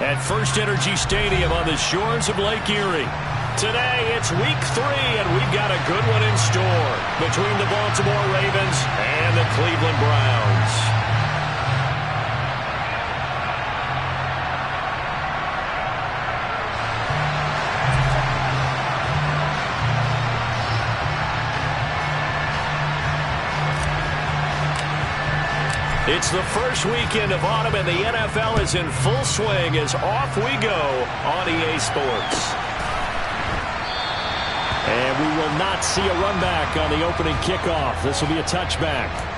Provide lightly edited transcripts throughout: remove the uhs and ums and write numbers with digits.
at First Energy Stadium on the shores of Lake Erie. Today, it's week 3, and we've got a good one in store between the Baltimore Ravens and the Cleveland Browns. It's the first weekend of autumn, and the NFL is in full swing as off we go on EA Sports. And we will not see a run back on the opening kickoff. This will be a touchback.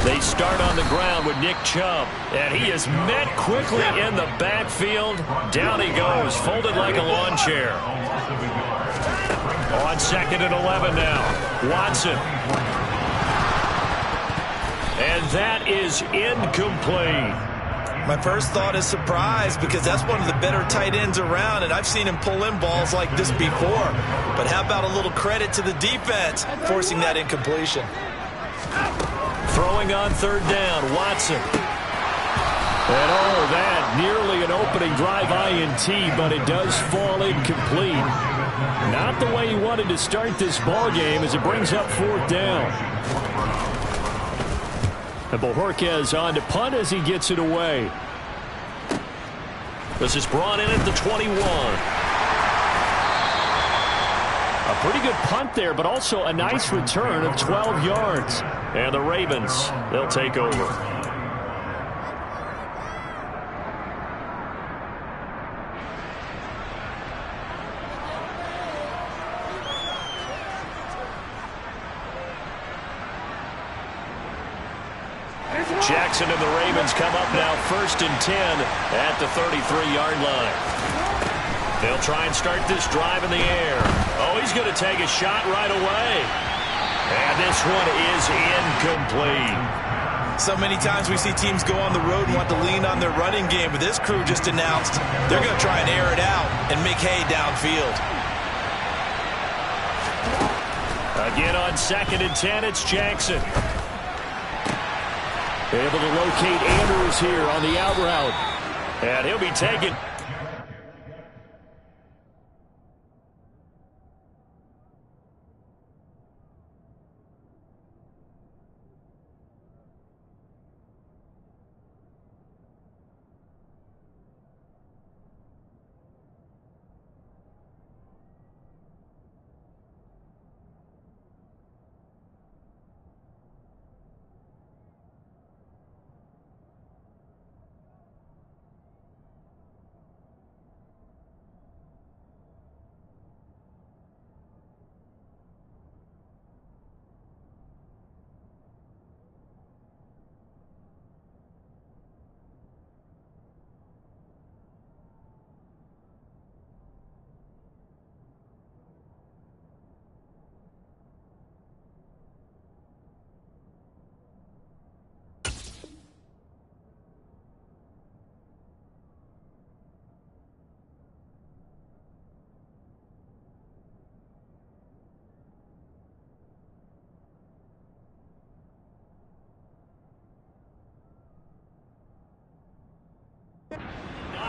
They start on the ground with Nick Chubb, and he is met quickly in the backfield. Down he goes, folded like a lawn chair. On 2nd and 11 now, Watson. And that is incomplete. My first thought is surprise, because that's one of the better tight ends around, and I've seen him pull in balls like this before. But how about a little credit to the defense forcing that incompletion? Throwing on 3rd down, Watson. And that nearly an opening drive INT, but it does fall incomplete. Not the way he wanted to start this ball game as it brings up 4th down. And Bojorquez on to punt as he gets it away. This is brought in at the 21. A pretty good punt there, but also a nice return of 12 yards. And the Ravens, they'll take over. Jackson and the Ravens come up now 1st and 10 at the 33-yard line. They'll try and start this drive in the air. Oh, he's going to take a shot right away. And this one is incomplete. So many times we see teams go on the road and want to lean on their running game, but this crew just announced they're going to try and air it out and make hay downfield. Again on 2nd and 10, it's Jackson. Able to locate Andrews here on the out route. And he'll be taken.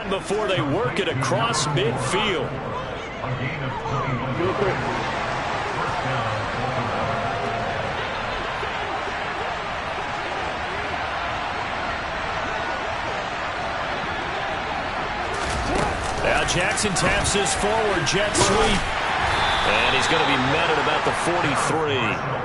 Before they work it across midfield. Now Jackson taps this forward jet sweep. And he's going to be met at about the 43.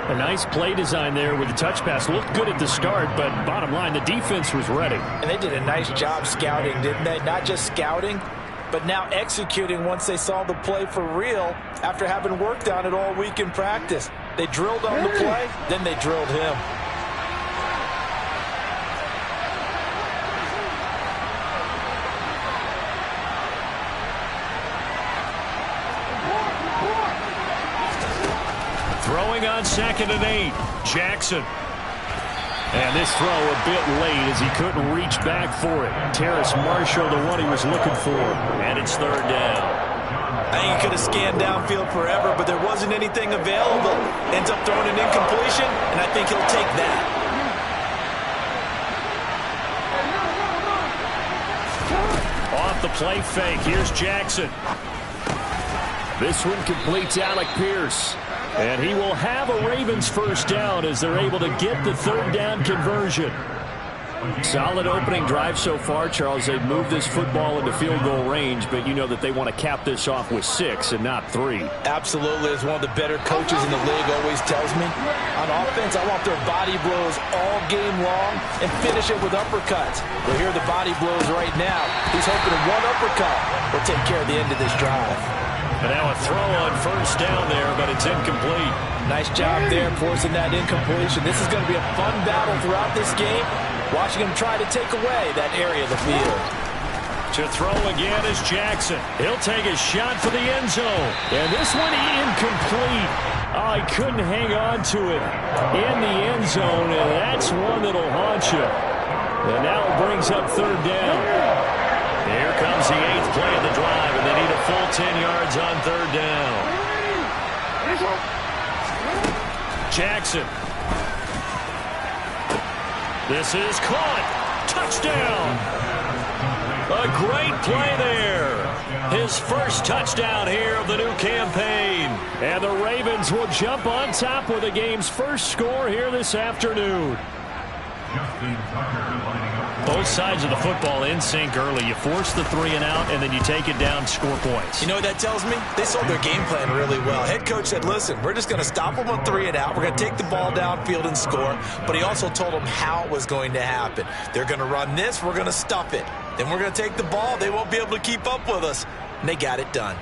A nice play design there with the touch pass. Looked good at the start, but bottom line, the defense was ready. And they did a nice job scouting, didn't they? Not just scouting, but now executing once they saw the play for real after having worked on it all week in practice. They drilled on the play, then they drilled him. Throwing on 2nd and 8. Jackson. And this throw a bit late as he couldn't reach back for it. Terrace Marshall, the one he was looking for. And it's 3rd down. I think he could have scanned downfield forever, but there wasn't anything available. Ends up throwing an incompletion, and I think he'll take that. Off the play fake, here's Jackson. This one completes Alec Pierce. And he will have a Ravens 1st down as they're able to get the 3rd down conversion. Solid opening drive so far, Charles. They've moved this football into field goal range, but you know that they want to cap this off with 6 and not 3. Absolutely. As one of the better coaches in the league always tells me, on offense, I want their body blows all game long and finish it with uppercuts. Well, here are the body blows right now. He's hoping one uppercut will take care of the end of this drive. And now a throw on 1st down there, but it's incomplete. Nice job there forcing that incompletion. This is going to be a fun battle throughout this game, watching him try to take away that area of the field. To throw again is Jackson. He'll take a shot for the end zone. And this one incomplete. Oh, he couldn't hang on to it in the end zone, and that's one that'll haunt you. And now it brings up 3rd down. Here comes the 8th play of the drive, and they need a full 10 yards on 3rd down. Jackson. This is caught. Touchdown. A great play there. His 1st touchdown here of the new campaign. And the Ravens will jump on top with the game's 1st score here this afternoon. Both sides of the football in sync early. You force the 3 and out, and then you take it down, score points. You know what that tells me? They sold their game plan really well. Head coach said, listen, we're just going to stop them on 3 and out. We're going to take the ball downfield and score. But he also told them how it was going to happen. They're going to run this. We're going to stuff it. Then we're going to take the ball. They won't be able to keep up with us. And they got it done.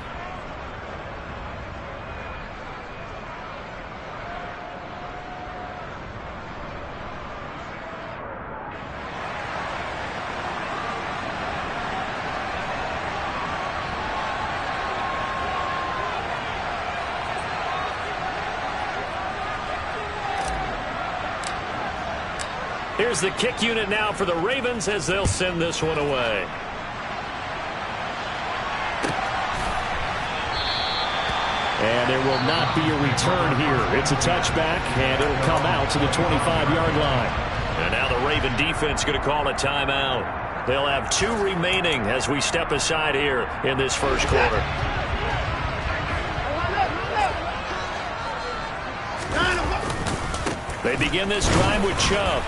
Here's the kick unit now for the Ravens as they'll send this one away. And there will not be a return here. It's a touchback, and it'll come out to the 25-yard line. And now the Raven defense going to call a timeout. They'll have 2 remaining as we step aside here in this 1st quarter. They begin this drive with Chubb.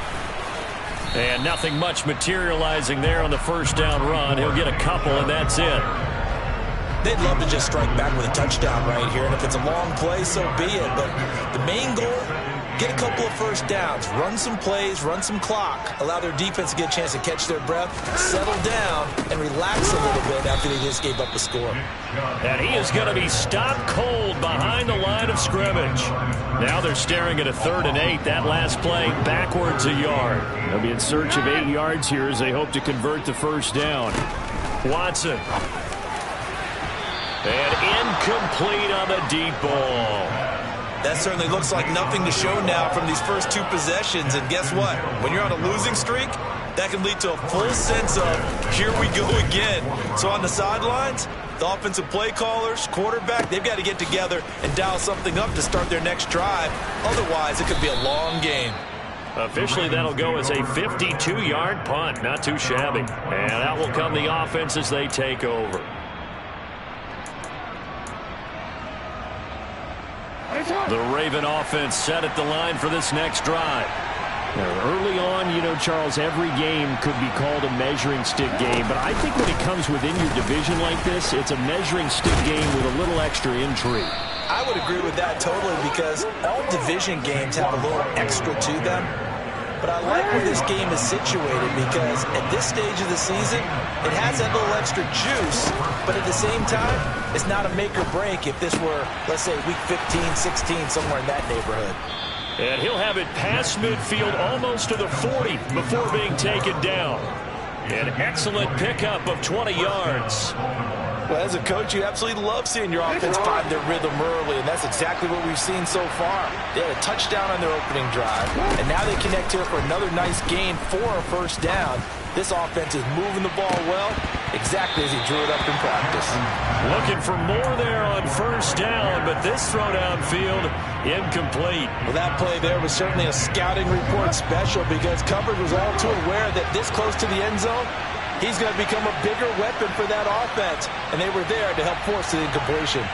And nothing much materializing there on the 1st down run. He'll get a couple, and that's it. They'd love to just strike back with a touchdown right here, and if it's a long play, so be it. But the main goal, get a couple of 1st downs, run some plays, run some clock, allow their defense to get a chance to catch their breath, settle down, and relax a little bit after they just gave up a score. And he is going to be stopped cold behind the line of scrimmage. Now they're staring at a 3rd and 8. That last play backwards a yard. They'll be in search of 8 yards here as they hope to convert the 1st down. Watson. And incomplete on the deep ball. That certainly looks like nothing to show now from these first 2 possessions. And guess what? When you're on a losing streak, that can lead to a full sense of, here we go again. So on the sidelines, the offensive play callers, quarterback, they've got to get together and dial something up to start their next drive. Otherwise, it could be a long game. Officially, that'll go as a 52-yard punt. Not too shabby. And out will come the offense as they take over. The Raven offense set at the line for this next drive. Now, early on, you know, Charles, every game could be called a measuring stick game. But I think when it comes within your division like this, it's a measuring stick game with a little extra intrigue. I would agree with that totally because all division games have a little extra to them. But I like where this game is situated because at this stage of the season, it has that little extra juice, but at the same time, it's not a make or break if this were, let's say, week 15, 16, somewhere in that neighborhood. And he'll have it past midfield almost to the 40 before being taken down. An excellent pickup of 20 yards. Well, as a coach, you absolutely love seeing your offense find their rhythm early, and that's exactly what we've seen so far. They had a touchdown on their opening drive, and now they connect here for another nice gain for a first down. This offense is moving the ball well, exactly as he drew it up in practice. Looking for more there on first down, but this throw downfield, incomplete. Well, that play there was certainly a scouting report special because coverage was all too aware that this close to the end zone, he's going to become a bigger weapon for that offense, and they were there to help force the incompletion.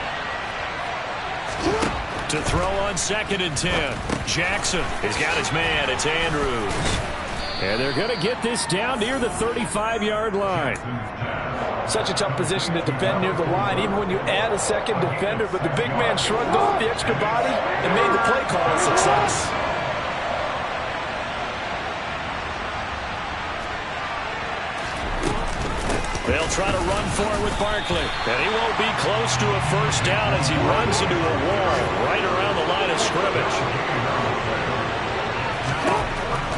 To throw on 2nd and 10. Jackson has got his man. It's Andrews. And they're going to get this down near the 35-yard line. Such a tough position to defend near the line, even when you add a second defender. But the big man shrugged off the extra body and made the play call a success. They'll try to run for it with Barkley. And he won't be close to a first down as he runs into a wall right around the line of scrimmage.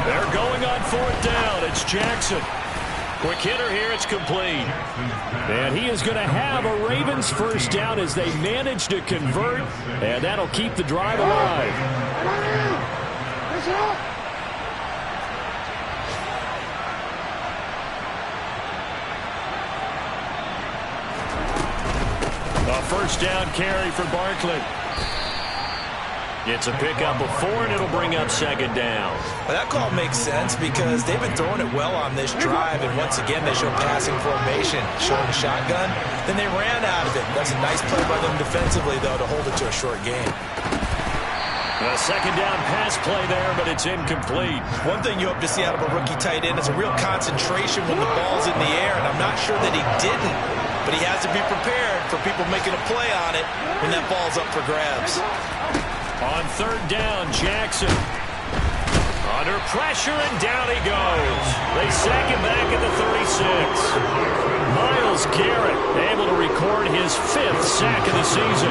They're going on 4th down. It's Jackson. Quick hitter here. It's complete. And he is going to have a Ravens first down as they manage to convert. And that'll keep the drive alive. A first down carry for Barkley. It's a pickup of 4, and it'll bring up 2nd down. Well, that call makes sense because they've been throwing it well on this drive, and once again they show passing formation, showing the shotgun. Then they ran out of it. That's a nice play by them defensively, though, to hold it to a short gain. A 2nd down pass play there, but it's incomplete. One thing you hope to see out of a rookie tight end is a real concentration when the ball's in the air, and I'm not sure that he didn't, but he has to be prepared for people making a play on it when that ball's up for grabs. On 3rd down, Jackson. Under pressure, and down he goes. They sack him back at the 36. Myles Garrett able to record his 5th sack of the season.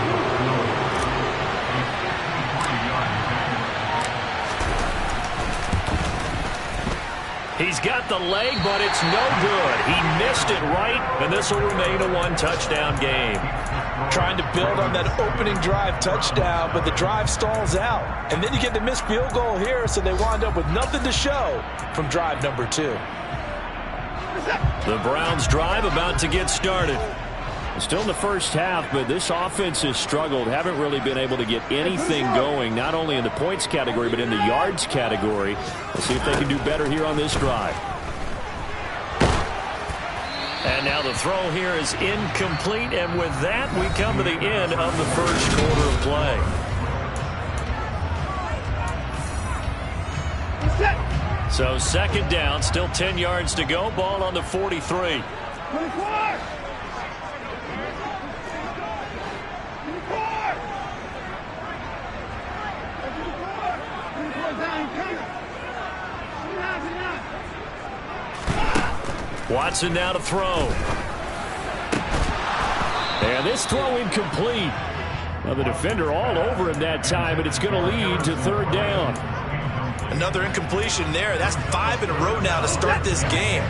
He's got the leg, but it's no good. He missed it right, and this will remain a one-touchdown game. Trying to build on that opening drive touchdown, but the drive stalls out. And then you get the missed field goal here, so they wind up with nothing to show from drive number 2. The Browns' drive about to get started. Still in the first half, but this offense has struggled. Haven't really been able to get anything going, not only in the points category, but in the yards category. We'll see if they can do better here on this drive. And now the throw here is incomplete, and with that, we come to the end of the first quarter of play. So 2nd down, still 10 yards to go. Ball on the 43. Watson now to throw. And this throw incomplete. Well, the defender all over him that time, but it's going to lead to 3rd down. Another incompletion there. That's 5 in a row now to start this game.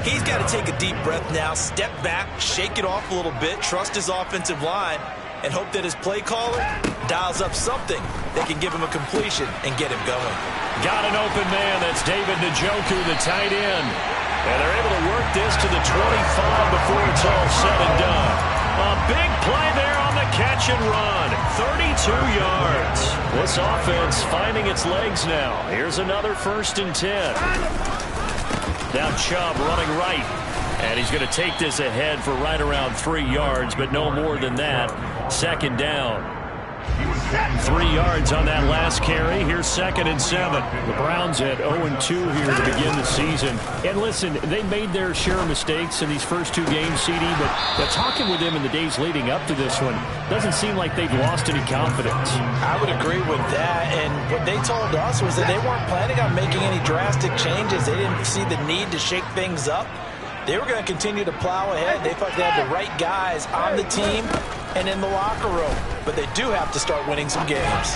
He's got to take a deep breath now, step back, shake it off a little bit, trust his offensive line, and hope that his play caller dials up something that can give him a completion and get him going. Got an open man. That's David Njoku, the tight end. And they're able to work this to the 25 before it's all said and done. A big play there on the catch and run. 32 yards. This offense finding its legs now. Here's another 1st and 10. Now Chubb running right. And he's going to take this ahead for right around 3 yards, but no more than that. 2nd down. 3 yards on that last carry. Here's 2nd and 7. The Browns at 0-2 here to begin the season. And listen, they made their share of mistakes in these first 2 games, CD, but talking with them in the days leading up to this one, doesn't seem like they've lost any confidence. I would agree with that, and what they told us was that they weren't planning on making any drastic changes. They didn't see the need to shake things up. They were going to continue to plow ahead. They felt they had the right guys on the team and in the locker room. But they do have to start winning some games.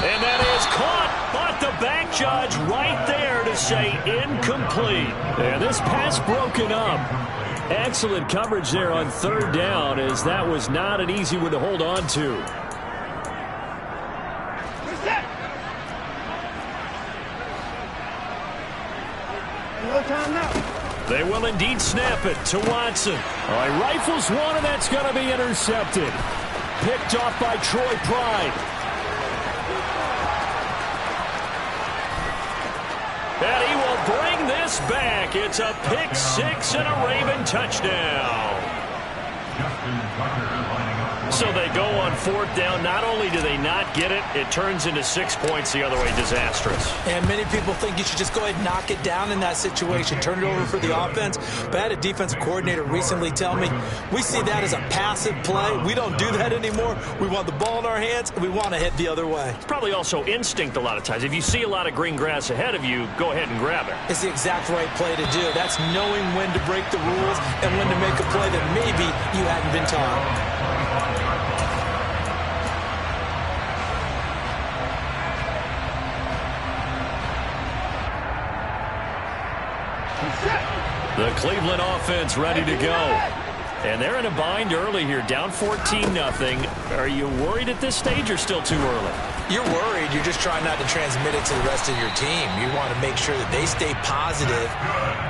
And that is caught, but the back judge right there to say incomplete. And this pass broken up. Excellent coverage there on third down, as that was not an easy one to hold on to. They will indeed snap it to Watson. All right, rifles one, and that's going to be intercepted. Picked off by Troy Pride. And he will bring this back. It's a pick six and a Raven touchdown. So they go on fourth down. Not only do they not get it, it turns into 6 points the other way. Disastrous. And many people think you should just go ahead and knock it down in that situation. Turn it over for the offense. But I had a defensive coordinator recently tell me, we see that as a passive play. We don't do that anymore. We want the ball in our hands, and we want to head the other way. It's probably also instinct a lot of times. If you see a lot of green grass ahead of you, go ahead and grab it. It's the exact right play to do. That's knowing when to break the rules and when to make a play that maybe you hadn't been taught. The Cleveland offense ready to go. And they're in a bind early here, down 14-0. Are you worried at this stage or still too early? You're worried. You're just trying not to transmit it to the rest of your team. You want to make sure that they stay positive.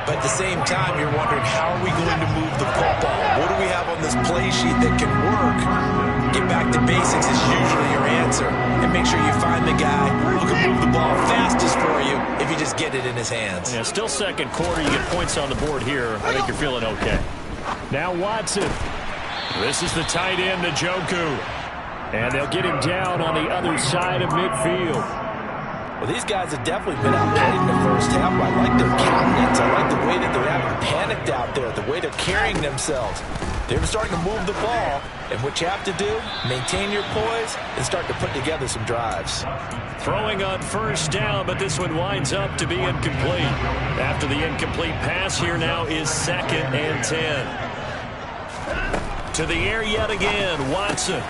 But at the same time, you're wondering, how are we going to move the football? What do we have on this play sheet that can work? Get back to basics is usually your answer. And make sure you find the guy who can move the ball fastest for you if you just get it in his hands. Yeah, still second quarter. You get points on the board here. I think you're feeling okay. Now Watson. This is the tight end, Njoku. And they'll get him down on the other side of midfield. Well, these guys have definitely been outplayed in the first half. I like their countenance. I like the way that they haven't panicked out there, the way they're carrying themselves. They're starting to move the ball. And what you have to do, maintain your poise and start to put together some drives. Throwing on first down, but this one winds up to be incomplete. After the incomplete pass, here now is 2nd and 10. To the air yet again, Watson.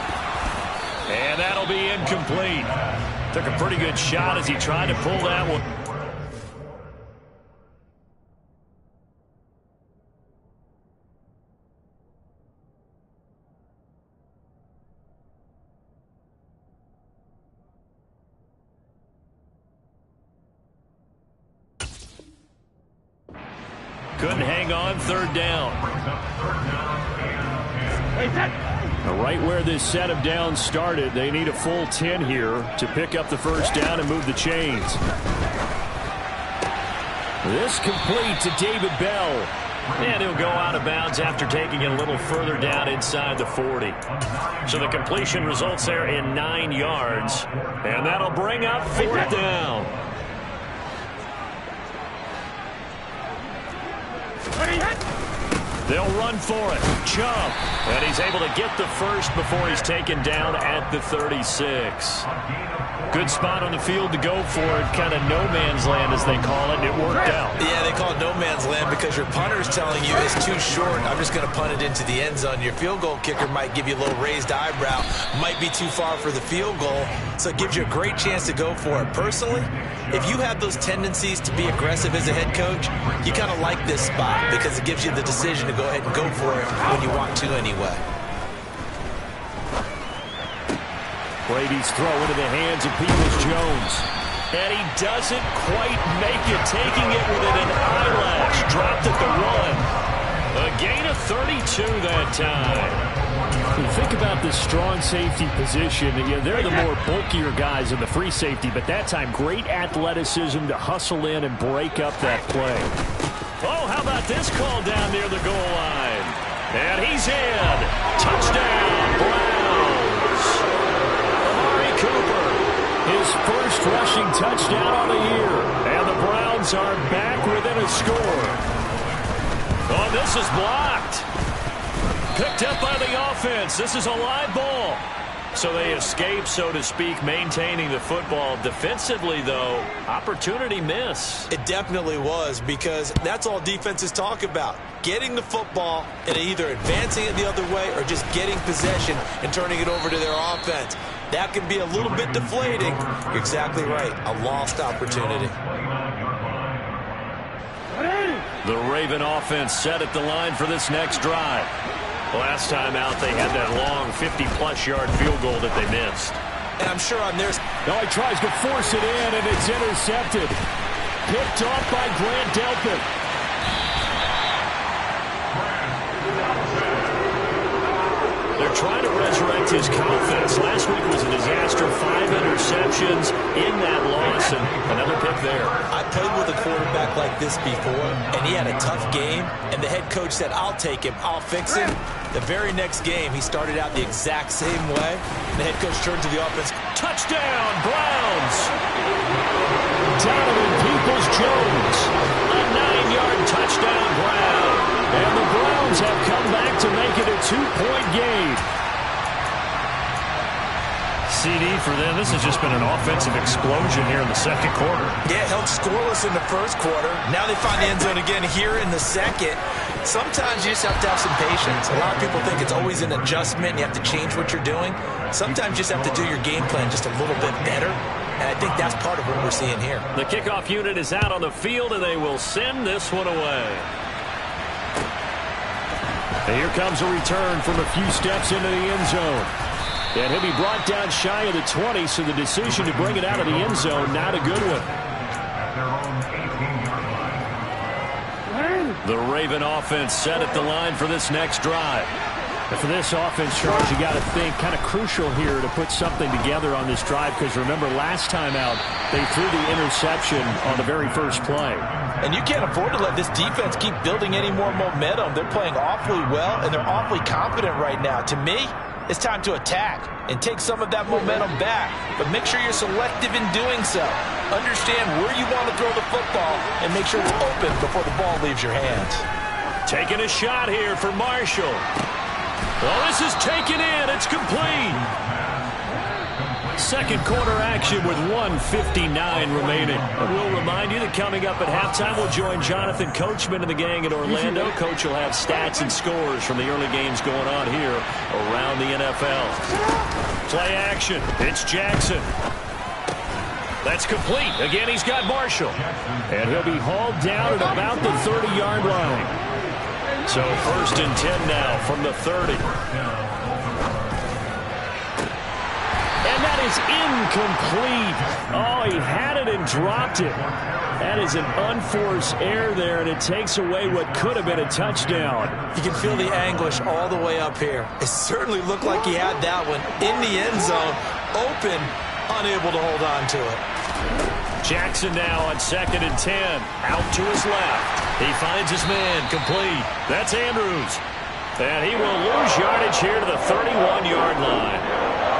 And that'll be incomplete. Took a pretty good shot as he tried to pull that one. Couldn't hang on, third down. Right where this set of downs started, they need a full 10 here to pick up the first down and move the chains. This complete to David Bell. And he'll go out of bounds after taking it a little further down inside the 40. So the completion results there in 9 yards. And that'll bring up fourth down. They'll run for it. Chubb. And he's able to get the first before he's taken down at the 36. Good spot on the field to go for it. Kind of no man's land, as they call it. It worked out. Yeah, they call it no man's land because your punter's telling you it's too short. I'm just going to punt it into the end zone. Your field goal kicker might give you a little raised eyebrow. Might be too far for the field goal. So it gives you a great chance to go for it. Personally, if you have those tendencies to be aggressive as a head coach, you kind of like this spot because it gives you the decision to go ahead and go for it when you want to anyway. Brady's throw into the hands of Peoples-Jones. And he doesn't quite make it, taking it within an eyelash. Dropped at the 1. A gain of 32 that time. You think about the strong safety position. They're the more bulkier guys in the free safety, but that time great athleticism to hustle in and break up that play. Oh, how about this call down near the goal line? And he's in. Touchdown, Browns. Amari Cooper, his first rushing touchdown on the year. And the Browns are back within a score. Oh, this is blocked. Picked up by the offense. This is a live ball. So they escape, so to speak, maintaining the football. Defensively, though, opportunity miss. It definitely was, because that's all defenses talk about. Getting the football and either advancing it the other way or just getting possession and turning it over to their offense. That can be a little bit deflating. You're exactly right. A lost opportunity. The Raven offense set at the line for this next drive. Last time out, they had that long 50-plus yard field goal that they missed. And I'm sure on theirs. Now he tries to force it in, and it's intercepted. Picked off by Grant Delpit. They're trying to resurrect his confidence. Last week was a disaster. 5 interceptions in that loss, and another pick there. I played with a quarterback like this before, and he had a tough game, and the head coach said, I'll take him, I'll fix him. The very next game, he started out the exact same way. The head coach turned to the offense. Touchdown, Browns! Donovan Peoples-Jones. A 9-yard touchdown, Brown. And the Browns have come back to make it a 2-point game. CD for them. This has just been an offensive explosion here in the second quarter. Yeah, held scoreless in the first quarter. Now they find the end zone again here in the second. Sometimes you just have to have some patience. A lot of people think it's always an adjustment and you have to change what you're doing. Sometimes you just have to do your game plan just a little bit better. And I think that's part of what we're seeing here. The kickoff unit is out on the field, and they will send this one away. And here comes a return from a few steps into the end zone. And he'll be brought down shy of the 20, so the decision to bring it out of the end zone, not a good one. The Raven offense set at the line for this next drive. And for this offense, Charles, you got to think kind of crucial here to put something together on this drive, because remember last time out, they threw the interception on the very first play. And you can't afford to let this defense keep building any more momentum. They're playing awfully well, and they're awfully confident right now. To me, it's time to attack and take some of that momentum back. But make sure you're selective in doing so. Understand where you want to throw the football and make sure it's open before the ball leaves your hands. Taking a shot here for Marshall. Well, this is taken in. It's complete. Second quarter action with 1:59 remaining. And we'll remind you that coming up at halftime, we'll join Jonathan Coachman and the gang in Orlando. Coach will have stats and scores from the early games going on here around the NFL. Play action. It's Jackson. That's complete. Again, he's got Marshall. And he'll be hauled down at about the 30-yard line. So 1st and 10 now from the 30. And that is incomplete. Oh, he had it and dropped it. That is an unforced error there, and it takes away what could have been a touchdown. You can feel the anguish all the way up here. It certainly looked like he had that one in the end zone, open, unable to hold on to it. Jackson now on 2nd and 10. Out to his left. He finds his man complete. That's Andrews. And he will lose yardage here to the 31-yard line.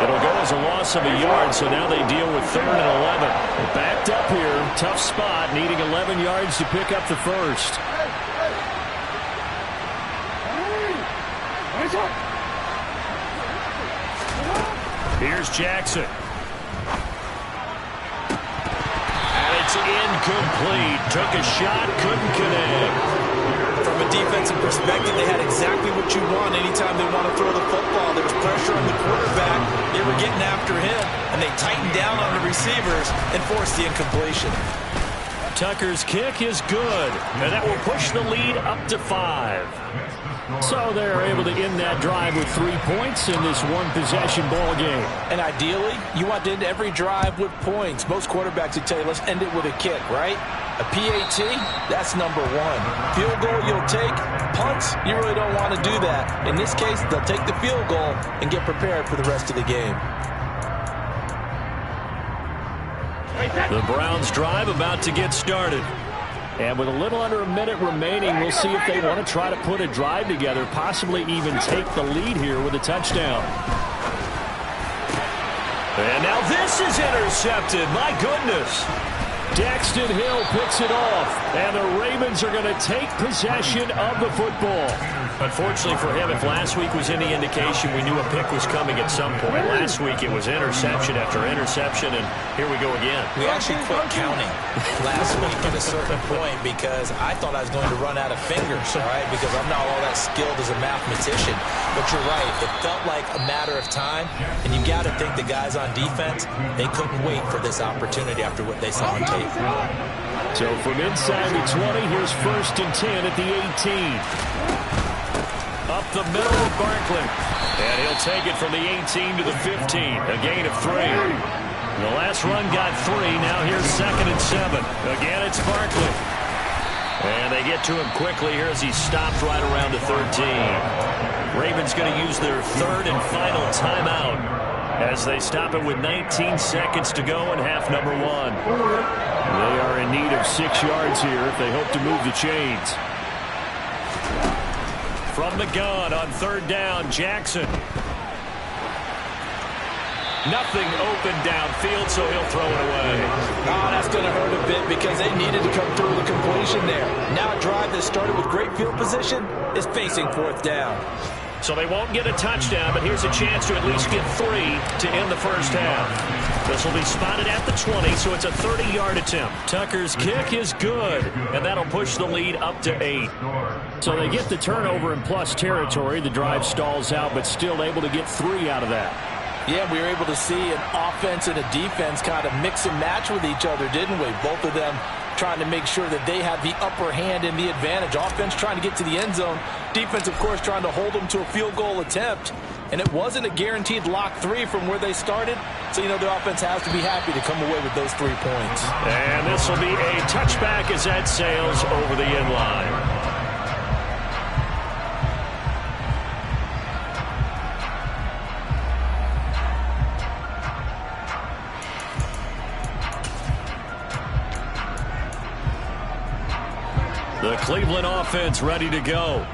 It'll go as a loss of a yard, so now they deal with 3rd and 11. Backed up here, tough spot, needing 11 yards to pick up the first. Here's Jackson. And it's incomplete. Took a shot, couldn't connect. From a defensive perspective, they had exactly what you want anytime they want to throw the football. There was pressure on the quarterback. They were getting after him, and they tightened down on the receivers and forced the incompletion. Tucker's kick is good, and that will push the lead up to 5. So they're able to end that drive with 3 points in this one-possession ball game. And ideally, you want to end every drive with points. Most quarterbacks would tell you, let's end it with a kick, right? A PAT, that's number 1. Field goal you'll take. Punts, you really don't want to do that. In this case, they'll take the field goal and get prepared for the rest of the game. The Browns drive about to get started. And with a little under a minute remaining, we'll see if they want to try to put a drive together, possibly even take the lead here with a touchdown. And now this is intercepted. My goodness. Daxton Hill picks it off, and the Ravens are going to take possession of the football. Unfortunately for him, if last week was any indication, we knew a pick was coming at some point. Last week it was interception after interception, and here we go again. We actually quit counting last week at a certain point because I thought I was going to run out of fingers, all right, because I'm not all that skilled as a mathematician. But you're right. It felt like a matter of time, and you got to think the guys on defense, they couldn't wait for this opportunity after what they saw on tape. So from inside the 20, here's 1st and 10 at the 18. Up the middle of Barkley. And he'll take it from the 18 to the 15. A gain of 3. The last run got 3. Now here's 2nd and 7. Again, it's Barkley. And they get to him quickly here as he stops right around the 13. Ravens going to use their 3rd and final timeout as they stop it with 19 seconds to go in half number 1. They are in need of 6 yards here if they hope to move the chains. From the gun on 3rd down, Jackson. Nothing open downfield, so he'll throw it away. Oh, that's going to hurt a bit because they needed to come through with a completion there. Now a drive that started with great field position is facing 4th down. So they won't get a touchdown, but here's a chance to at least get 3 to end the first half. This will be spotted at the 20, so it's a 30-yard attempt. Tucker's kick is good, and that'll push the lead up to 8. So they get the turnover in plus territory. The drive stalls out, but still able to get 3 out of that. Yeah, we were able to see an offense and a defense kind of mix and match with each other, didn't we? Both of them trying to make sure that they have the upper hand and the advantage. Offense trying to get to the end zone. Defense, of course, trying to hold them to a field goal attempt. And it wasn't a guaranteed lock 3 from where they started. So, you know, the offense has to be happy to come away with those 3 points. And this will be a touchback as that sails over the end line. The Cleveland offense ready to go.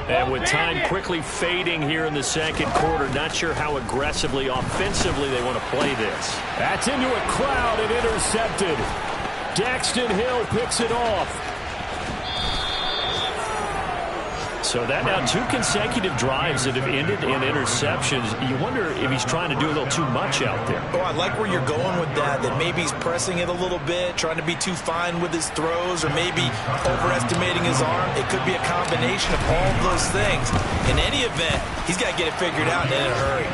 And with time quickly fading here in the 2nd quarter, not sure how aggressively, offensively they want to play this. That's into a crowd and intercepted. Daxton Hill picks it off. So that now 2 consecutive drives that have ended in interceptions. You wonder if he's trying to do a little too much out there. Oh, I like where you're going with that maybe he's pressing it a little bit, trying to be too fine with his throws, or maybe overestimating his arm. It could be a combination of all of those things. In any event, he's got to get it figured out and in a hurry.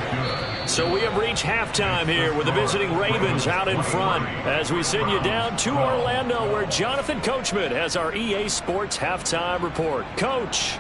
So we have reached halftime here with the visiting Ravens out in front as we send you down to Orlando where Jonathan Coachman has our EA Sports halftime report. Coach.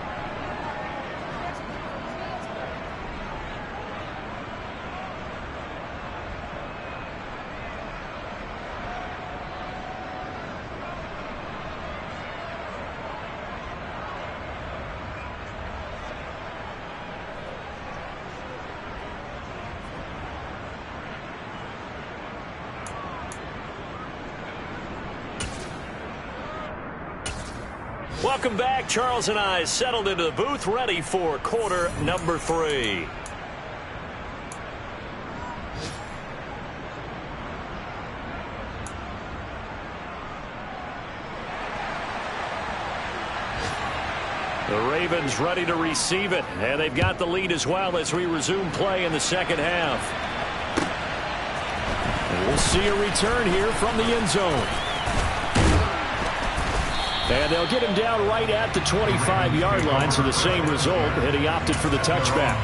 Welcome back. Charles and I settled into the booth, ready for quarter number 3. The Ravens ready to receive it, and they've got the lead as well as we resume play in the 2nd half. And we'll see a return here from the end zone. And they'll get him down right at the 25-yard line, so the same result, and he opted for the touchback.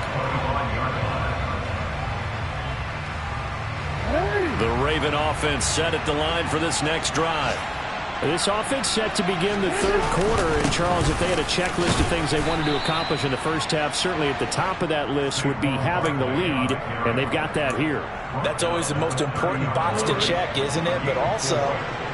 The Raven offense set at the line for this next drive. This offense set to begin the 3rd quarter. And, Charles, if they had a checklist of things they wanted to accomplish in the first half, certainly at the top of that list would be having the lead, and they've got that here. That's always the most important box to check, isn't it? But also,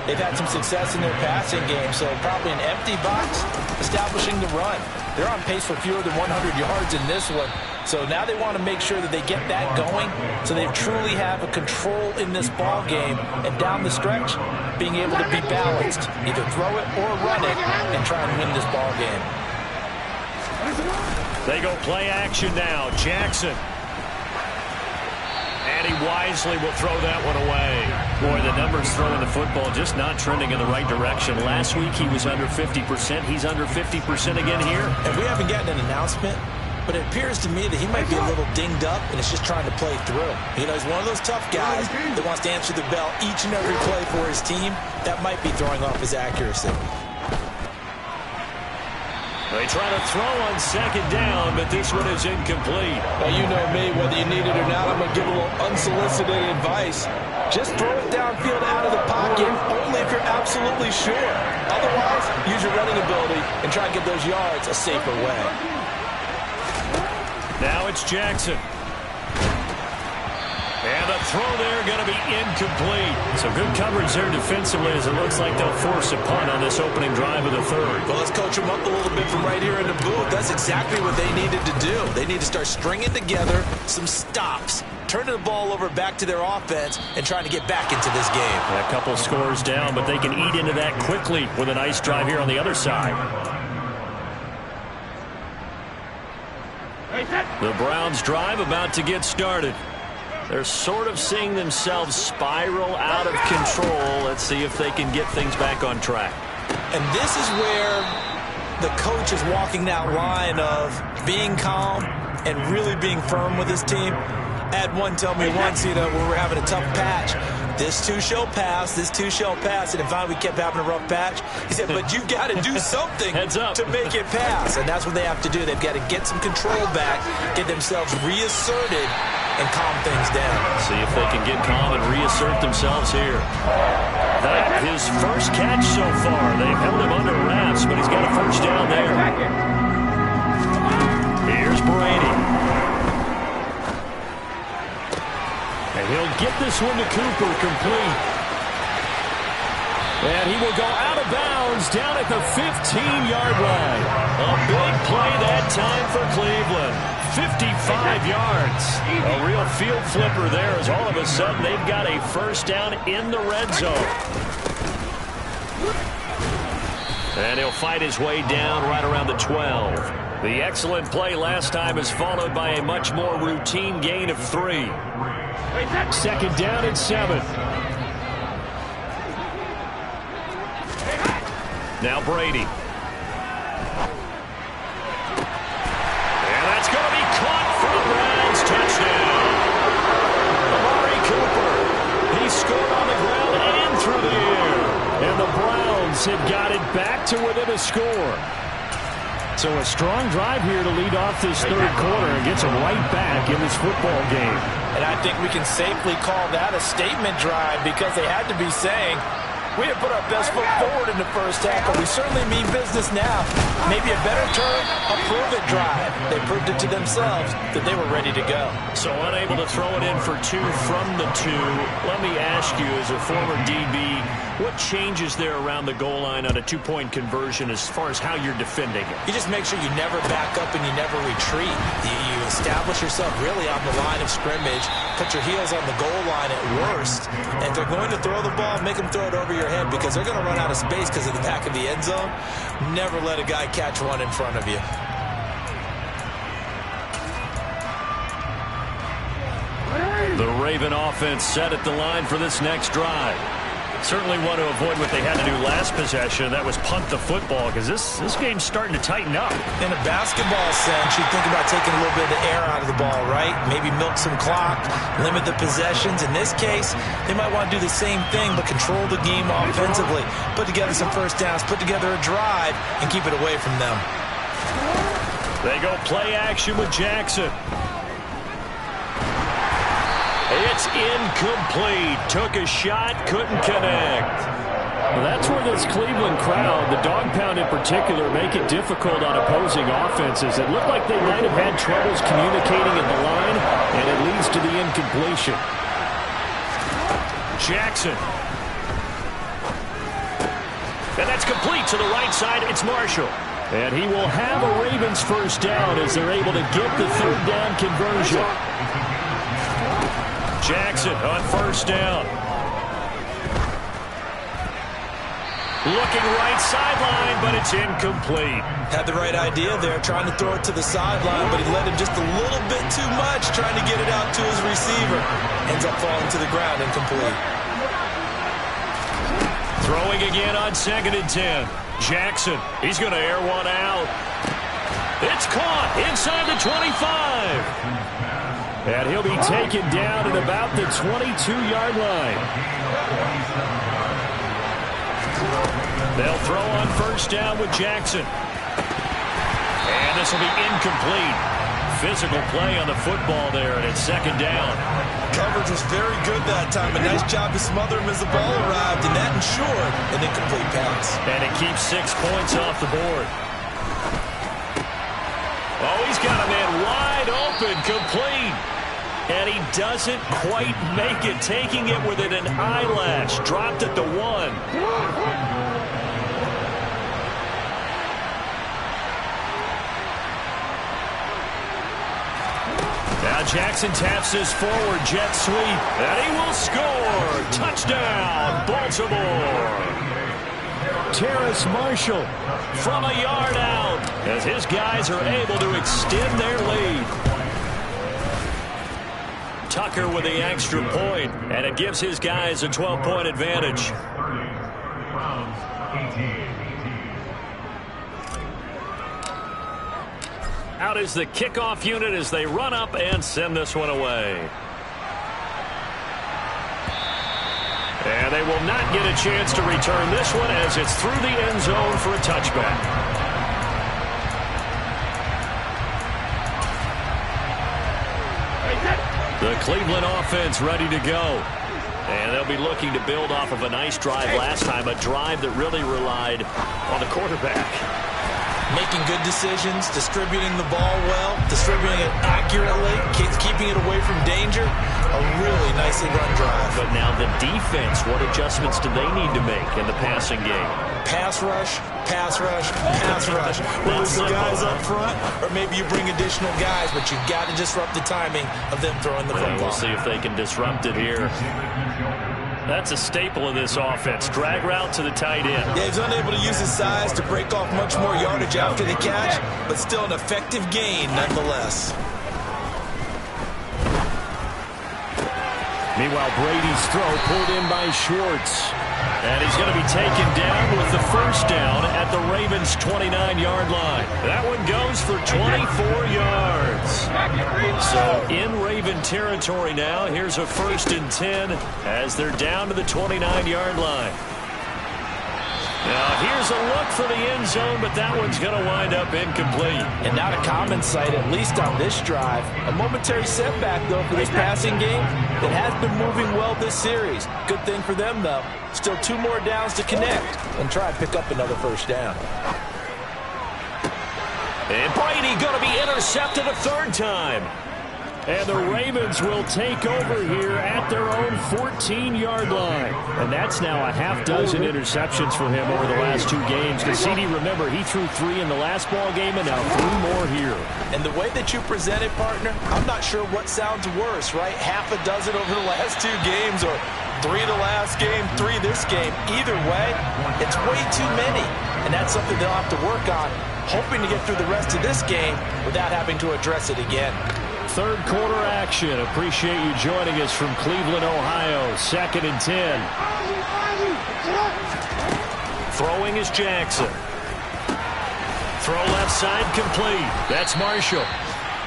they've had some success in their passing game, so probably an empty box establishing the run. They're on pace for fewer than 100 yards in this one. So now they want to make sure that they get that going so they truly have a control in this ball game, and down the stretch, being able to be balanced, either throw it or run it and try and win this ball game. They go play action now. Jackson. And he wisely will throw that one away. Boy, the numbers throwing the football just not trending in the right direction. Last week he was under 50%. He's under 50% again here. And we haven't gotten an announcement, but it appears to me that he might be a little dinged up and is just trying to play through. You know, he's one of those tough guys that wants to answer the bell each and every play for his team. That might be throwing off his accuracy. They try to throw on second down, but this one is incomplete. Well, you know me, whether you need it or not, I'm going to give a little unsolicited advice. Just throw it downfield out of the pocket, only if you're absolutely sure. Otherwise, use your running ability and try to get those yards a safer way. Now it's Jackson. And the throw there going to be incomplete. So good coverage there defensively as it looks like they'll force a punt on this opening drive of the third. Well, let's coach them up a little bit from right here in the booth. That's exactly what they needed to do. They need to start stringing together some stops, turning the ball over back to their offense, and trying to get back into this game. A couple scores down, but they can eat into that quickly with a nice drive here on the other side. The Browns drive about to get started. They're sort of seeing themselves spiral out of control. Let's see if they can get things back on track. And this is where the coach is walking that line of being calm and really being firm with his team. I had one tell me once, you know, when we're having a tough patch, this too shall pass, this too shall pass. And finally we kept having a rough patch. He said, but you've got to do something to make it pass. And that's what they have to do. They've got to get some control back, get themselves reasserted, and calm things down. See if they can get calm and reassert themselves here. That his first catch so far. They've held him under wraps, but he's got a first down there. Here's Brady. And he'll get this one to Cooper complete. And he will go out of bounds down at the 15-yard line. A big play that time for Cleveland. 55 yards. A real field flipper there as all of a sudden they've got a first down in the red zone. And he'll fight his way down right around the 12. The excellent play last time is followed by a much more routine gain of 3. Second down and 7. Now Brady. And that's going to be caught for the Browns. Touchdown. Amari Cooper. He scored on the ground and through the air. And the Browns have got it back to within a score. So a strong drive here to lead off this third quarter and gets them right back in this football game. And I think we can safely call that a statement drive because they had to be saying, we have put our best foot forward in the first half, but we certainly mean business now. Maybe a better term, a prove-it drive. They proved it to themselves that they were ready to go. So unable to throw it in for 2 from the 2. Let me ask you, as a former DB, what changes there around the goal line on a 2-point conversion as far as how you're defending it? You just make sure you never back up and you never retreat. You establish yourself really on the line of scrimmage, put your heels on the goal line at worst, and if they're going to throw the ball, make them throw it over your head because they're going to run out of space because of the back of the end zone. Never let a guy catch one in front of you. The Raven offense set at the line for this next drive. Certainly want to avoid what they had to do last possession. That was punt the football because this game's starting to tighten up. In a basketball sense, you think about taking a little bit of the air out of the ball, right? Maybe milk some clock, limit the possessions. In this case, they might want to do the same thing but control the game offensively. Put together some first downs, put together a drive, and keep it away from them. They go play action with Jackson. It's incomplete. Took a shot, couldn't connect. Well, that's where this Cleveland crowd, the dog pound in particular, make it difficult on opposing offenses. It looked like they might have had troubles communicating at the line, and it leads to the incompletion. Jackson. And that's complete to the right side. It's Marshall. And he will have a Ravens first down as they're able to get the third down conversion. Jackson on first down. Looking right sideline, but it's incomplete. Had the right idea there, trying to throw it to the sideline, but he led him just a little bit too much, trying to get it out to his receiver. Ends up falling to the ground, incomplete. Throwing again on 2nd and 10. Jackson, he's going to air one out. It's caught inside the 25. And he'll be taken down at about the 22-yard line. They'll throw on 1st down with Jackson. And this will be incomplete. Physical play on the football there, and it's 2nd down. Coverage was very good that time. A nice job to smother him as the ball arrived, and that ensured an incomplete pass. And it keeps 6 points off the board. Oh, he's got a man wide open, complete. And he doesn't quite make it, taking it within an eyelash. Dropped at the 1. Now Jackson taps his forward jet sweep, and he will score. Touchdown, Baltimore. Terrace Marshall from a yard out as his guys are able to extend their lead. Tucker with the extra point, and it gives his guys a 12-point advantage. Out is the kickoff unit as they run up and send this one away. And they will not get a chance to return this one as it's through the end zone for a touchback. The Cleveland offense ready to go. And they'll be looking to build off of a nice drive last time, a drive that really relied on the quarterback. Making good decisions, distributing the ball well, distributing it accurately, keeping it away from danger. A really nicely run drive. But now the defense, what adjustments do they need to make in the passing game? Pass rush, pass rush, pass rush. Whether it's the guys up front or maybe you bring additional guys, but you've got to disrupt the timing of them throwing the football. We'll see if they can disrupt it here. That's a staple of this offense. Drag route to the tight end. Yeah, he's unable to use his size to break off much more yardage after the catch, but still an effective gain nonetheless. Meanwhile, Brady's throw pulled in by Schwartz. And he's going to be taken down with the 1st down at the Ravens' 29-yard line. That one goes for 24 yards. So in Raven territory now, here's a 1st and 10 as they're down to the 29-yard line. Now here's a look for the end zone, but that one's going to wind up incomplete. And not a common sight, at least on this drive. A momentary setback, though, for this passing game that has been moving well this series. Good thing for them, though. Still 2 more downs to connect and try and pick up another 1st down. And Brady going to be intercepted a 3rd time. And the Ravens will take over here at their own 14-yard line. And that's now a half dozen interceptions for him over the last 2 games. Because CD, remember, he threw 3 in the last ball game and now 3 more here. And the way that you present it, partner, I'm not sure what sounds worse, right? Half a dozen over the last 2 games or 3 the last game, 3 this game. Either way, it's way too many. And that's something they'll have to work on, hoping to get through the rest of this game without having to address it again. 3rd quarter action. Appreciate you joining us from Cleveland, Ohio. 2nd and 10. Throwing is Jackson. Throw left side complete. That's Marshall.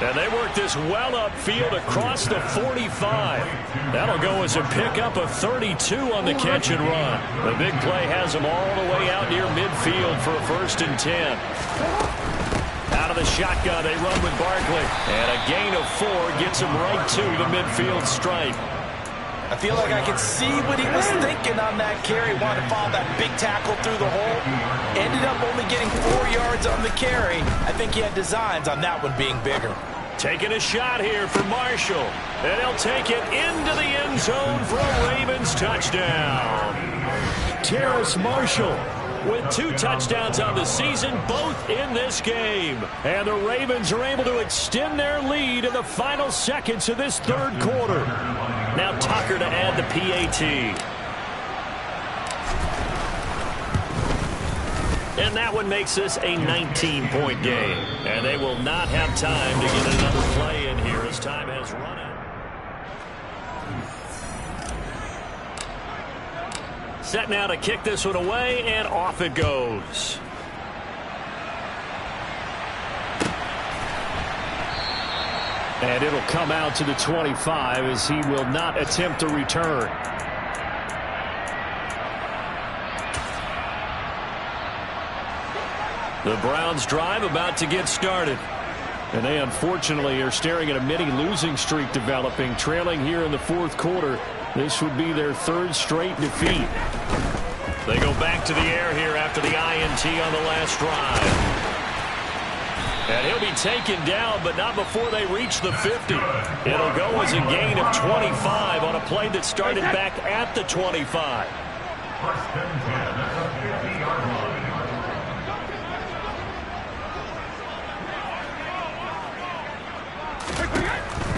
And they work this well upfield across the 45. That'll go as a pickup of 32 on the catch and run. The big play has them all the way out near midfield for a 1st and 10. Out of the shotgun, they run with Barkley. And a gain of 4 gets him right to the midfield stripe. I feel like I can see what he was thinking on that carry. Wanted to follow that big tackle through the hole. Ended up only getting 4 yards on the carry. I think he had designs on that one being bigger. Taking a shot here for Marshall. And he'll take it into the end zone for a Ravens touchdown. Terrace Marshall with 2 touchdowns on the season, both in this game. And the Ravens are able to extend their lead in the final seconds of this 3rd quarter. Now Tucker to add the PAT. And that one makes this a 19-point game. And they will not have time to get another play in here as time has run out. Set now to kick this one away, and off it goes. And it'll come out to the 25 as he will not attempt to return. The Browns drive about to get started. And they unfortunately are staring at a mini losing streak developing, trailing here in the fourth quarter. This would be their third straight defeat. They go back to the air here after the INT on the last drive. And he'll be taken down, but not before they reach the 50. It'll go as a gain of 25 on a play that started back at the 25.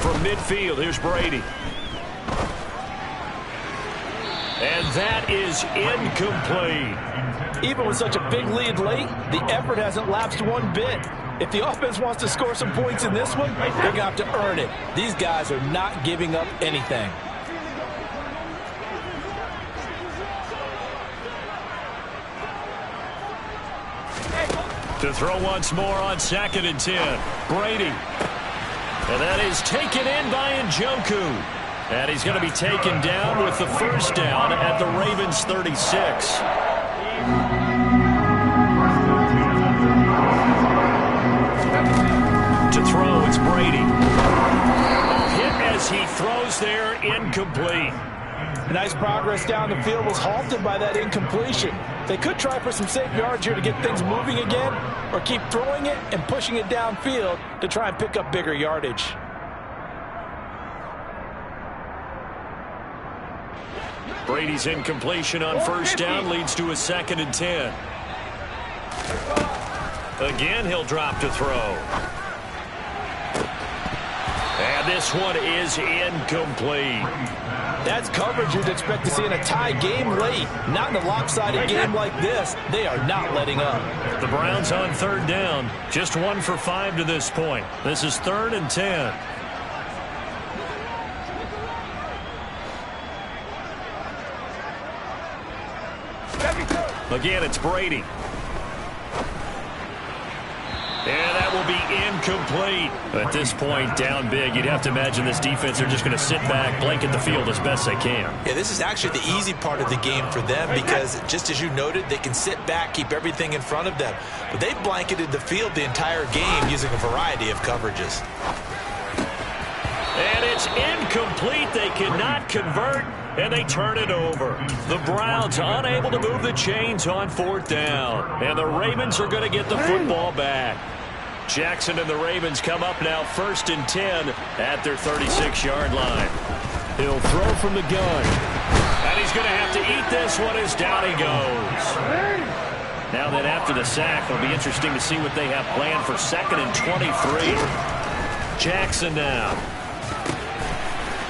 From midfield, here's Brady. And that is incomplete. Even with such a big lead late, the effort hasn't lapsed one bit. If the offense wants to score some points in this one, they're going to have to earn it. These guys are not giving up anything. To throw once more on 2nd and 10. Brady. And that is taken in by Njoku. And he's going to be taken down with the first down at the Ravens 36. To throw, it's Brady. Hit as he throws there, incomplete. Nice progress down the field was halted by that incompletion. They could try for some safe yards here to get things moving again, or keep throwing it and pushing it downfield to try and pick up bigger yardage. Brady's incompletion on first down leads to a 2nd and 10. Again, he'll drop to throw. And this one is incomplete. That's coverage you'd expect to see in a tie game late. Not in a lopsided game like this. They are not letting up. The Browns on 3rd down. Just 1 for 5 to this point. This is 3rd and 10. Again, it's Brady. And that will be incomplete. At this point, down big, you'd have to imagine this defense, they're just going to sit back, blanket the field as best they can. Yeah, this is actually the easy part of the game for them because, just as you noted, they can sit back, keep everything in front of them. But they blanketed the field the entire game using a variety of coverages. And it's incomplete. They cannot convert, and they turn it over. The Browns unable to move the chains on 4th down. And the Ravens are going to get the football back. Jackson and the Ravens come up now 1st and 10 at their 36-yard line. He'll throw from the gun. And he's going to have to eat this one as down he goes. Now that after the sack, it'll be interesting to see what they have planned for 2nd and 23. Jackson now.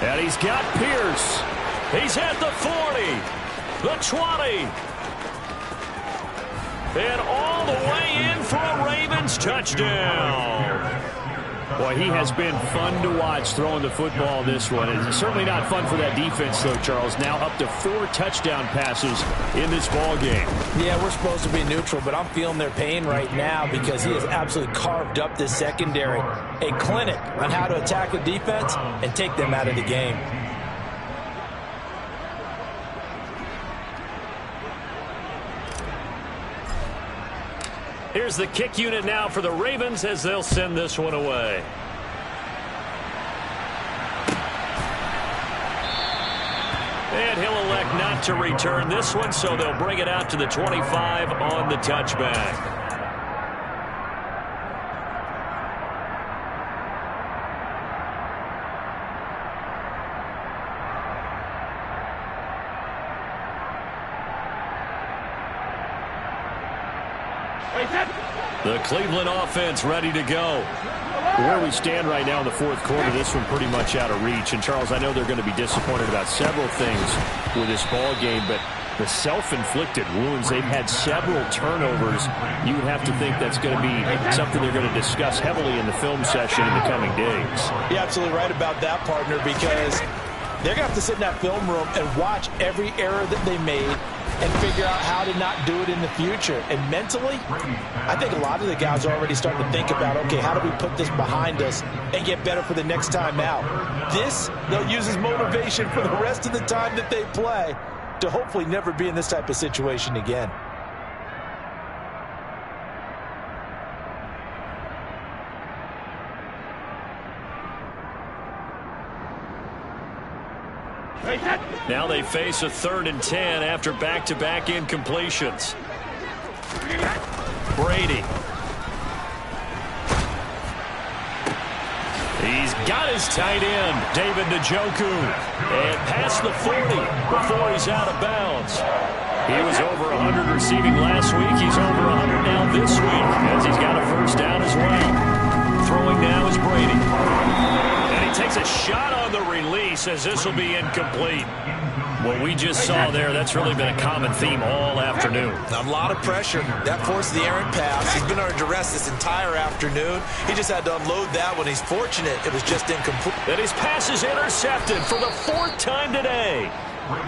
And he's got Pierce. He's at the 40, the 20, and all the way in for a Ravens touchdown. Boy, he has been fun to watch throwing the football this one. It's certainly not fun for that defense, though, Charles. Now up to 4 touchdown passes in this ball game. Yeah, we're supposed to be neutral, but I'm feeling their pain right now because he has absolutely carved up this secondary. A clinic on how to attack the defense and take them out of the game. Here's the kick unit now for the Ravens as they'll send this one away. And he'll elect not to return this one, so they'll bring it out to the 25 on the touchback. The Cleveland offense ready to go. Where we stand right now in the fourth quarter, this one pretty much out of reach. And, Charles, I know they're going to be disappointed about several things with this ball game, but the self-inflicted wounds. They've had several turnovers. You would have to think that's going to be something they're going to discuss heavily in the film session in the coming days. You're absolutely right about that, partner, because they're going to have to sit in that film room and watch every error that they made and figure out how to not do it in the future. And mentally, I think a lot of the guys are already starting to think about, okay, how do we put this behind us and get better for the next time out? This, they'll use as motivation for the rest of the time that they play to hopefully never be in this type of situation again. Now they face a 3rd and 10 after back-to-back incompletions. Brady. He's got his tight end, David Njoku. And past the 40 before he's out of bounds. He was over 100 receiving last week. He's over 100 now this week as he's got a first down as well. Throwing now is Brady. And he takes a shot on the release as this will be incomplete. What we just saw there, that's really been a common theme all afternoon. A lot of pressure. That forced the errant pass. He's been under duress this entire afternoon. He just had to unload that one. He's fortunate it was just incomplete. And his pass is intercepted for the 4th time today.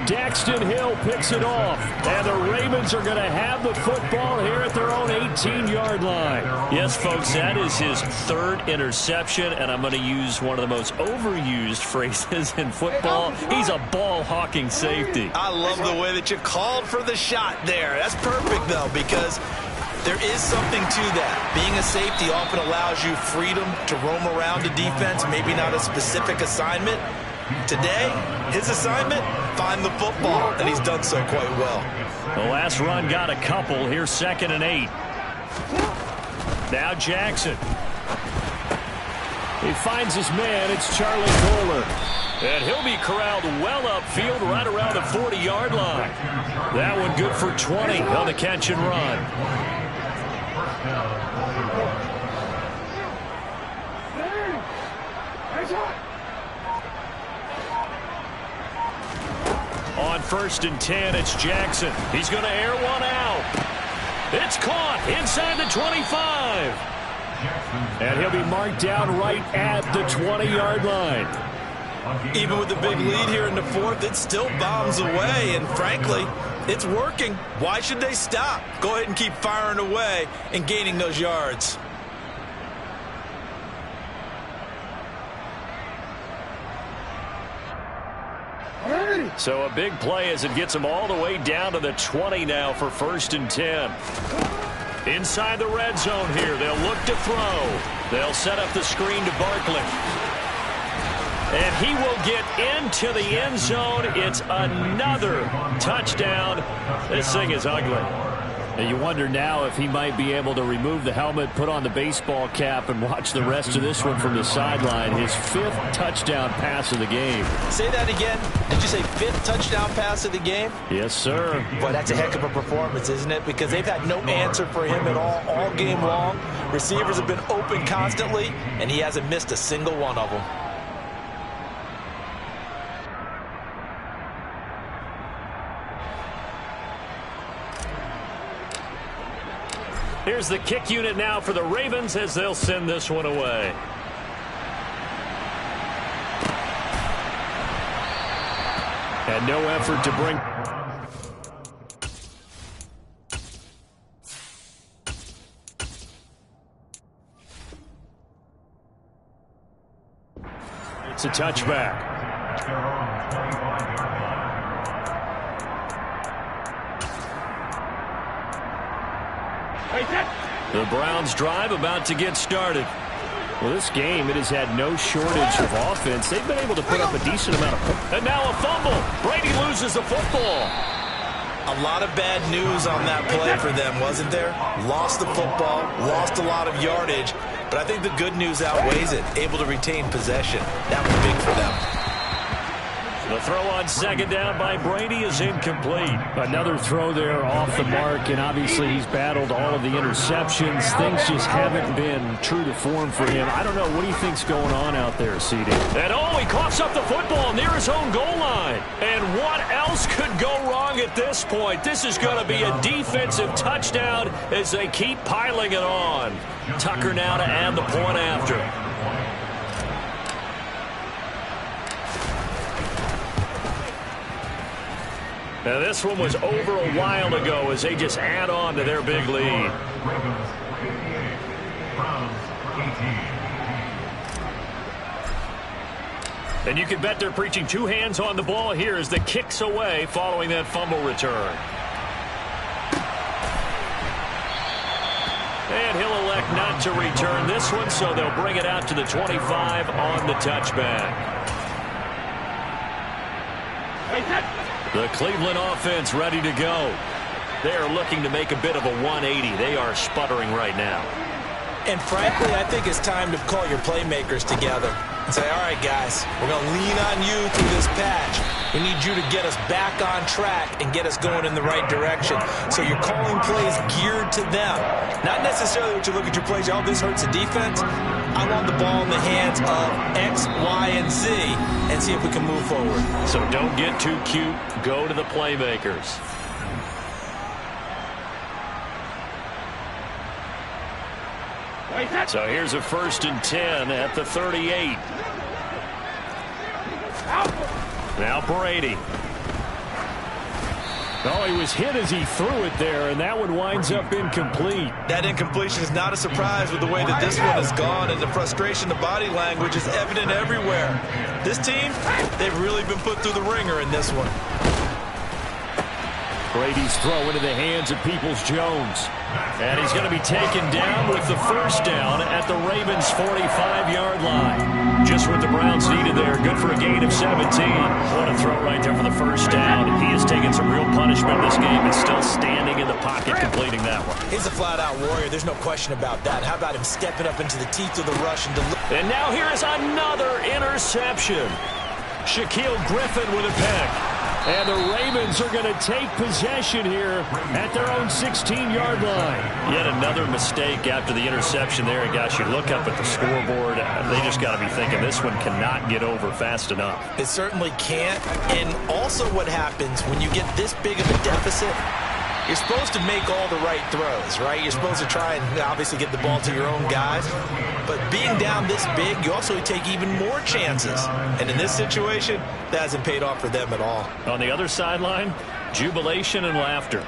Daxton Hill picks it off, and the Ravens are going to have the football here at their own 18-yard line. Yes, folks, that is his 3rd interception, and I'm going to use one of the most overused phrases in football. He's a ball-hawking safety. I love the way that you called for the shot there. That's perfect, though, because there is something to that. Being a safety often allows you freedom to roam around the defense, maybe not a specific assignment. Today, his assignment, find the football, and he's done so quite well. The last run got a couple. Here's 2nd and 8. Now Jackson. He finds his man. It's Charlie Kolar. And he'll be corralled well upfield right around the 40-yard line. That one good for 20 on the catch and run. On 1st and 10, it's Jackson. He's going to air one out. It's caught inside the 25. And he'll be marked down right at the 20-yard line. Even with the big lead here in the 4th, it still bombs away, and frankly, it's working. Why should they stop? Go ahead and keep firing away and gaining those yards. So a big play as it gets them all the way down to the 20 now for 1st and 10. Inside the red zone here, they'll look to throw. They'll set up the screen to Barkley. And he will get into the end zone. It's another touchdown. This thing is ugly. And you wonder now if he might be able to remove the helmet, put on the baseball cap, and watch the rest of this one from the sideline. His 5th touchdown pass of the game. Say that again. Did you say 5th touchdown pass of the game? Yes, sir. Boy, that's a heck of a performance, isn't it? Because they've had no answer for him at all game long. Receivers have been open constantly, and he hasn't missed a single one of them. Here's the kick unit now for the Ravens as they'll send this one away. And no effort to bring. It's a touchback. The Browns drive about to get started. Well, this game, it has had no shortage of offense. They've been able to put up a decent amount of points. And now a fumble. Brady loses the football. A lot of bad news on that play for them, wasn't there? Lost the football, lost a lot of yardage, but I think the good news outweighs it. Able to retain possession. That was big for them. The throw on 2nd down by Brady is incomplete. Another throw there off the mark, and obviously he's battled all of the interceptions. Things just haven't been true to form for him. I don't know. What do you think's going on out there, C.D.? And he coughs up the football near his own goal line. And what else could go wrong long at this point. This is going to be a defensive touchdown as they keep piling it on. Tucker now to add the point after. Now this one was over a while ago as they just add on to their big lead. And you can bet they're preaching two hands on the ball here as the kick's away following that fumble return. And he'll elect not to return this one, so they'll bring it out to the 25 on the touchback. The Cleveland offense ready to go. They are looking to make a bit of a 180. They are sputtering right now. And frankly, I think it's time to call your playmakers together and say, all right, guys, we're going to lean on you through this patch. We need you to get us back on track and get us going in the right direction. So you're calling plays geared to them. Not necessarily what you look at your plays, oh, this hurts the defense. I want the ball in the hands of X, Y, and Z and see if we can move forward. So don't get too cute. Go to the playmakers. So here's a 1st and 10 at the 38. Now Brady. Oh, he was hit as he threw it there, and that one winds up incomplete. That incompletion is not a surprise with the way that this one has gone, and the frustration, the body language is evident everywhere. This team, they've really been put through the ringer in this one. Brady's throw into the hands of Peoples-Jones. And he's going to be taken down with the first down at the Ravens' 45-yard line. Just what the Browns needed there. Good for a gain of 17. What a throw right there for the first down. He has taken some real punishment in this game and still standing in the pocket completing that one. He's a flat-out warrior. There's no question about that. How about him stepping up into the teeth of the rush and delivering? And now here is another interception. Shaquille Griffin with a pick. And the Ravens are going to take possession here at their own 16-yard line. Yet another mistake after the interception there. And gosh, you look up at the scoreboard, they just got to be thinking this one cannot get over fast enough. It certainly can't. And also what happens when you get this big of a deficit, you're supposed to make all the right throws, right? You're supposed to try and obviously get the ball to your own guys. But being down this big, you also take even more chances. And in this situation, that hasn't paid off for them at all. On the other sideline, jubilation and laughter.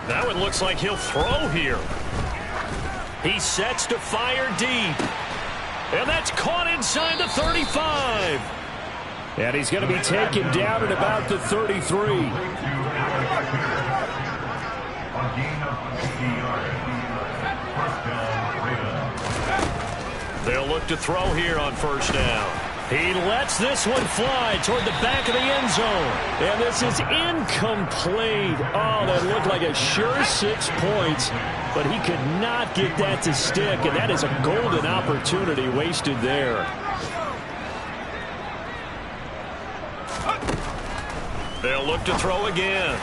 That one looks like he'll throw here. He sets to fire deep. And that's caught inside the 35. And he's going to be taken down at about the 33. They'll look to throw here on first down. He lets this one fly toward the back of the end zone. And this is incomplete. Oh, that looked like a sure 6 points. But he could not get that to stick. And that is a golden opportunity wasted there. They'll look to throw again.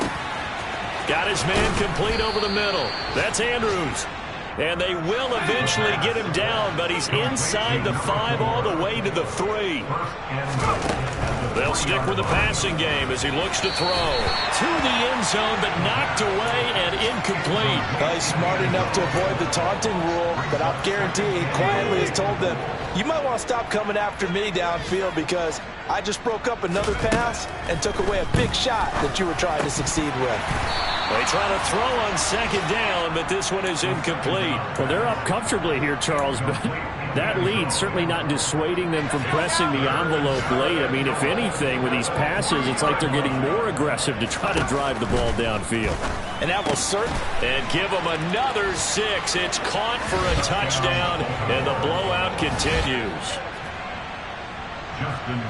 Got his man complete over the middle. That's Andrews. And they will eventually get him down, but he's inside the 5 all the way to the 3. They'll stick with the passing game as he looks to throw. To the end zone, but knocked away and incomplete. Well, he's smart enough to avoid the taunting rule, but I'll guarantee he quietly has told them, you might want to stop coming after me downfield because I just broke up another pass and took away a big shot that you were trying to succeed with. They try to throw on second down, but this one is incomplete. Well, they're up comfortably here, Charles, but that lead certainly not dissuading them from pressing the envelope late. I mean, if anything, with these passes, it's like they're getting more aggressive to try to drive the ball downfield. And that will certainly... And give them another 6. It's caught for a touchdown, and the blowout continues.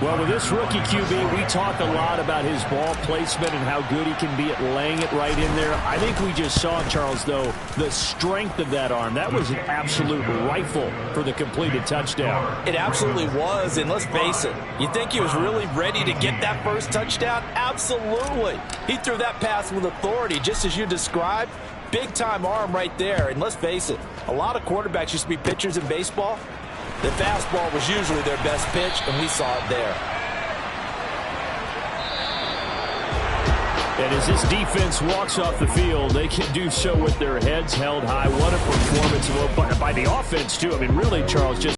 Well, with this rookie QB, we talk a lot about his ball placement and how good he can be at laying it right in there. I think we just saw, Charles, though, the strength of that arm. That was an absolute rifle for the completed touchdown. It absolutely was, and let's face it, you think he was really ready to get that first touchdown? Absolutely. He threw that pass with authority, just as you described. Big-time arm right there, and let's face it, a lot of quarterbacks used to be pitchers in baseball. The fastball was usually their best pitch, and we saw it there. And as this defense walks off the field, they can do so with their heads held high. What a performance by the offense, too. I mean, really, Charles, just